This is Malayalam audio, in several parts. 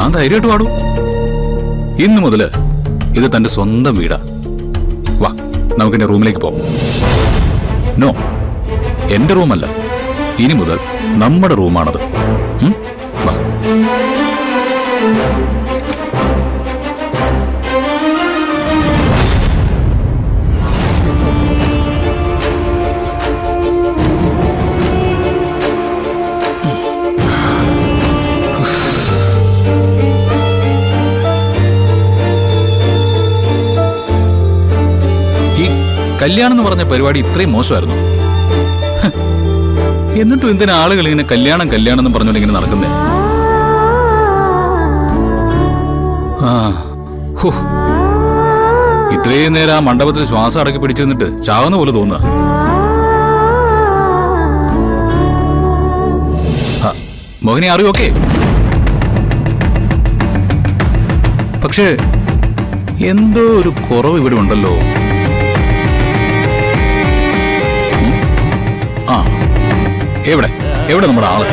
താൻ ധൈര്യമായിട്ട് പാടൂ. ഇന്നു മുതല് ഇത് തന്റെ സ്വന്തം വീടാ. വാ, നമുക്കെന്റെ റൂമിലേക്ക് പോകാം. നോ, എന്റെ റൂമല്ല, ഇനി മുതൽ നമ്മുടെ റൂമാണത്. വാ. കല്യാണം എന്ന് പറഞ്ഞ പരിപാടി ഇത്രയും മോശമായിരുന്നു. എന്നിട്ടും എന്തിനാ ആളുകൾ ഇങ്ങനെ കല്യാണം കല്യാണം എന്ന് പറഞ്ഞോണ്ട് ഇങ്ങനെ നടക്കുന്നേ? ഇത്രയും നേരം ആ മണ്ഡപത്തിൽ ശ്വാസം അടക്കി പിടിച്ചു നിന്നിട്ട് ചാവുന്ന പോലെ തോന്നുക. മോഹിനി, അറിയോ? ഓക്കെ, പക്ഷേ എന്തോ ഒരു കുറവ് ഇവിടെ ഉണ്ടല്ലോ. എവിടെ എവിടെ നമ്മുടെ ആള്?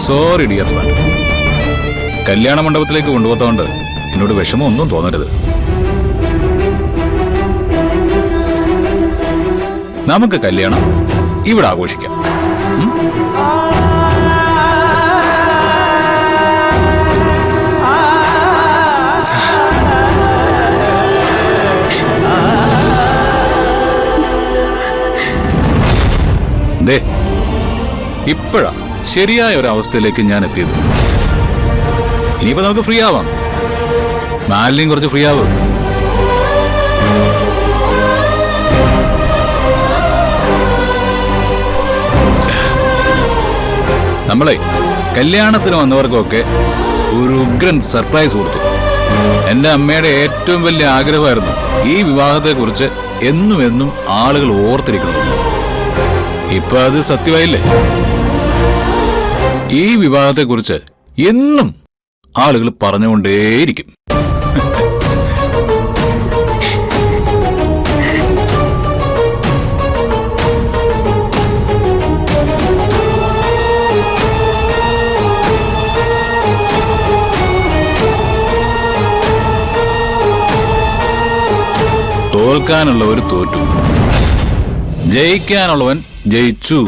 സോറി ഡിയർ ഫ്രണ്ട്, കല്യാണ മണ്ഡപത്തിലേക്ക് കൊണ്ടുപോകാത്തോണ്ട് എന്നോട് വിഷമം ഒന്നും തോന്നരുത്. നമുക്ക് കല്യാണം ഇവിടെ ആഘോഷിക്കാം. ദേ, ഇപ്പോഴാ ശരിയായ ഒരു അവസ്ഥയിലേക്ക് ഞാൻ എത്തിയത്. ഇനിയിപ്പോ നമുക്ക് ഫ്രീ ആവാം. മാലിന്യം കുറച്ച് ഫ്രീ ആവും. നമ്മളെ കല്യാണത്തിന് വന്നവർക്കൊക്കെ ഒരു ഉഗ്രൻ സർപ്രൈസ് കൊടുത്തു. എന്റെ അമ്മയുടെ ഏറ്റവും വലിയ ആഗ്രഹമായിരുന്നു ഈ വിവാഹത്തെക്കുറിച്ച് എന്നും എന്നും ആളുകൾ ഓർത്തിരിക്കണം. ഇപ്പൊ അത് സത്യമായില്ലേ? ഈ വിവാഹത്തെക്കുറിച്ച് എന്നും ആളുകൾ പറഞ്ഞുകൊണ്ടേയിരിക്കും. തോൽക്കാനുള്ളവർ തോറ്റു, ജയിക്കാനുള്ളവൻ ജയിച്ചു.